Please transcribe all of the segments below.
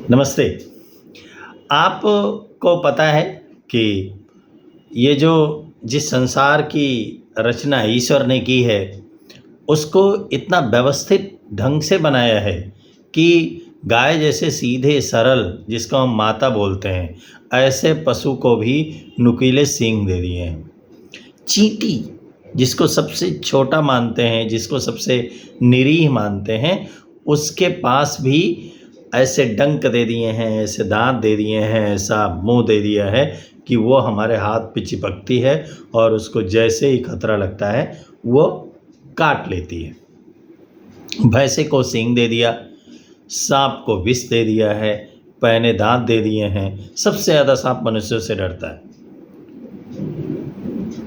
नमस्ते। आपको पता है कि ये जो जिस संसार की रचना ईश्वर ने की है, उसको इतना व्यवस्थित ढंग से बनाया है कि गाय जैसे सीधे सरल, जिसको हम माता बोलते हैं, ऐसे पशु को भी नुकीले सींग दे दिए हैं। चींटी, जिसको सबसे छोटा मानते हैं, जिसको सबसे निरीह मानते हैं, उसके पास भी ऐसे डंक दे दिए हैं, ऐसे दांत दे दिए हैं, ऐसा मुंह दे दिया है कि वो हमारे हाथ पे चिपकती है और उसको जैसे ही खतरा लगता है वो काट लेती है। भैंसे को सींग दे दिया, सांप को विष दे दिया है, पैने दांत दे दिए हैं। सबसे ज़्यादा सांप मनुष्यों से डरता है।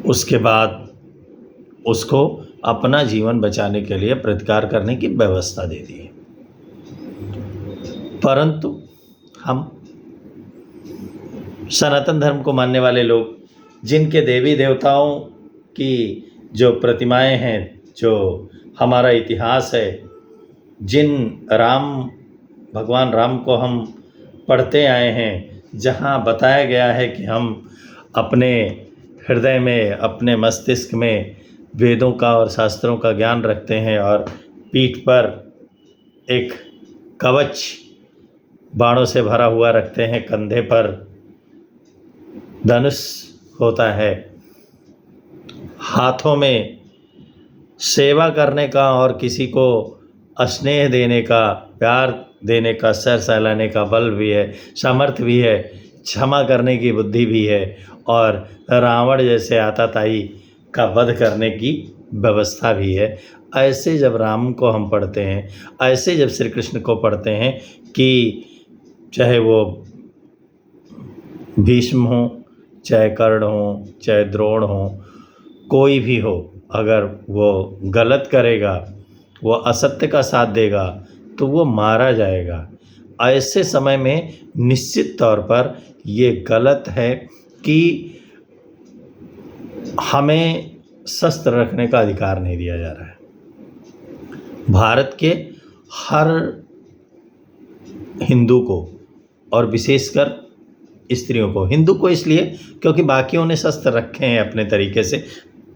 उसके बाद उसको अपना जीवन बचाने के लिए प्रतिकार करने की व्यवस्था दे दी है। परंतु हम सनातन धर्म को मानने वाले लोग, जिनके देवी देवताओं की जो प्रतिमाएं हैं, जो हमारा इतिहास है, जिन भगवान राम को हम पढ़ते आए हैं, जहाँ बताया गया है कि हम अपने हृदय में, अपने मस्तिष्क में वेदों का और शास्त्रों का ज्ञान रखते हैं और पीठ पर एक कवच बाणों से भरा हुआ रखते हैं, कंधे पर धनुष होता है, हाथों में सेवा करने का और किसी को स्नेह देने का, प्यार देने का, सर सहलाने का बल भी है, सामर्थ्य भी है, क्षमा करने की बुद्धि भी है और रावण जैसे आताताई का वध करने की व्यवस्था भी है। ऐसे जब राम को हम पढ़ते हैं, ऐसे जब श्री कृष्ण को पढ़ते हैं कि चाहे वो भीष्म हो, चाहे कर्ण हो, चाहे द्रोण हो, कोई भी हो, अगर वो गलत करेगा, वो असत्य का साथ देगा तो वो मारा जाएगा। ऐसे समय में निश्चित तौर पर ये गलत है कि हमें शस्त्र रखने का अधिकार नहीं दिया जा रहा है। भारत के हर हिंदू को और विशेषकर स्त्रियों को, हिंदू को इसलिए क्योंकि बाकियों ने शस्त्र रखे हैं अपने तरीके से।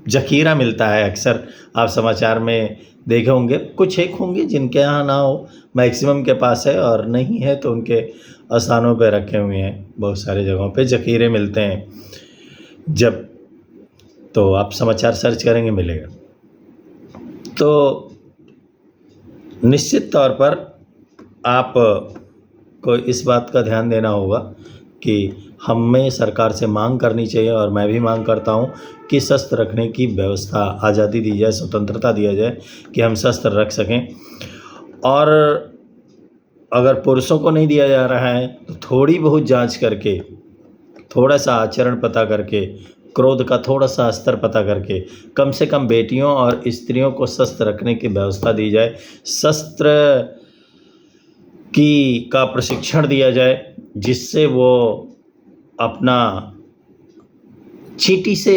जखीरा मिलता है, अक्सर आप समाचार में देखे होंगे, कुछ एक होंगे जिनके यहाँ ना हो, मैक्सिमम के पास है, और नहीं है तो उनके स्थानों पे रखे हुए हैं। बहुत सारे जगहों पे जखीरे मिलते हैं, जब तो आप समाचार सर्च करेंगे मिलेगा। तो निश्चित तौर पर आप को इस बात का ध्यान देना होगा कि हमें सरकार से मांग करनी चाहिए, और मैं भी मांग करता हूं कि शस्त्र रखने की व्यवस्था, आज़ादी दी जाए, स्वतंत्रता दिया जाए कि हम शस्त्र रख सकें। और अगर पुरुषों को नहीं दिया जा रहा है तो थोड़ी बहुत जांच करके, थोड़ा सा आचरण पता करके, क्रोध का थोड़ा सा स्तर पता करके, कम से कम बेटियों और स्त्रियों को शस्त्र रखने की व्यवस्था दी जाए, शस्त्र का प्रशिक्षण दिया जाए, जिससे वो अपना चींटी से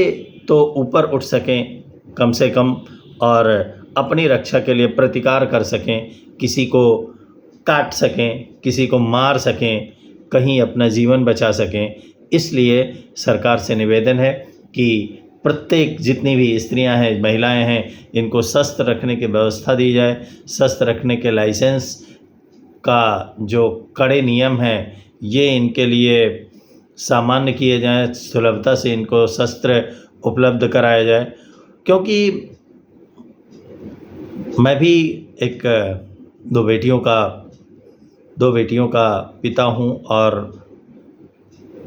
तो ऊपर उठ सकें कम से कम, और अपनी रक्षा के लिए प्रतिकार कर सकें, किसी को काट सकें, किसी को मार सकें, कहीं अपना जीवन बचा सकें। इसलिए सरकार से निवेदन है कि प्रत्येक जितनी भी स्त्रियां हैं, महिलाएं हैं, इनको शस्त्र रखने की व्यवस्था दी जाए। शस्त्र रखने के लाइसेंस का जो कड़े नियम हैं, ये इनके लिए सामान्य किए जाएं, सुलभता से इनको शस्त्र उपलब्ध कराया जाए। क्योंकि मैं भी एक दो बेटियों का पिता हूँ और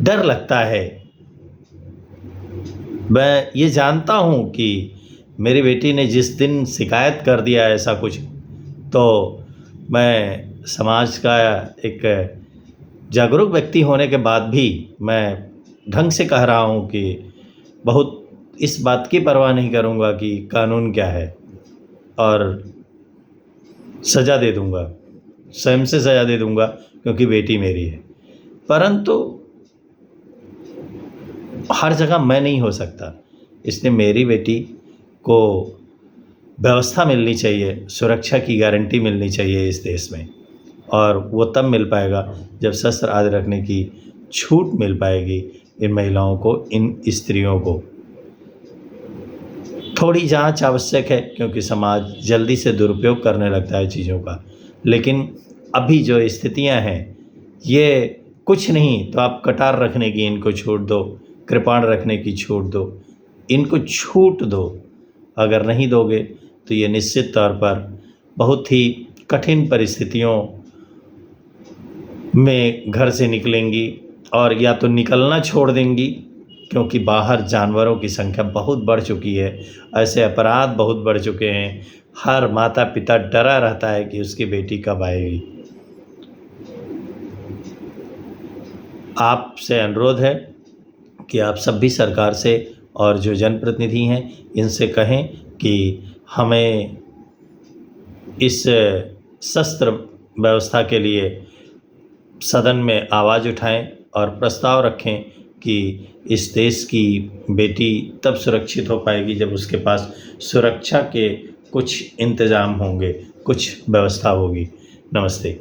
डर लगता है। मैं ये जानता हूँ कि मेरी बेटी ने जिस दिन शिकायत कर दिया ऐसा कुछ, तो मैं समाज का एक जागरूक व्यक्ति होने के बाद भी मैं ढंग से कह रहा हूँ कि बहुत इस बात की परवाह नहीं करूँगा कि कानून क्या है, और सज़ा दे दूँगा, स्वयं से सज़ा दे दूँगा क्योंकि बेटी मेरी है। परंतु हर जगह मैं नहीं हो सकता, इसलिए मेरी बेटी को व्यवस्था मिलनी चाहिए, सुरक्षा की गारंटी मिलनी चाहिए इस देश में। और वो तब मिल पाएगा जब शस्त्र आदि रखने की छूट मिल पाएगी इन महिलाओं को, इन स्त्रियों को। थोड़ी जांच आवश्यक है क्योंकि समाज जल्दी से दुरुपयोग करने लगता है चीज़ों का, लेकिन अभी जो स्थितियां हैं ये कुछ नहीं तो आप कटार रखने की इनको छूट दो, कृपाण रखने की छूट दो, इनको छूट दो। अगर नहीं दोगे तो ये निश्चित तौर पर बहुत ही कठिन परिस्थितियों में घर से निकलेंगी और या तो निकलना छोड़ देंगी क्योंकि बाहर जानवरों की संख्या बहुत बढ़ चुकी है, ऐसे अपराध बहुत बढ़ चुके हैं। हर माता पिता डरा रहता है कि उसकी बेटी कब आएगी। आपसे अनुरोध है कि आप सब भी सरकार से और जो जनप्रतिनिधि हैं इनसे कहें कि हमें इस शस्त्र व्यवस्था के लिए सदन में आवाज़ उठाएं और प्रस्ताव रखें कि इस देश की बेटी तब सुरक्षित हो पाएगी जब उसके पास सुरक्षा के कुछ इंतज़ाम होंगे, कुछ व्यवस्था होगी। नमस्ते।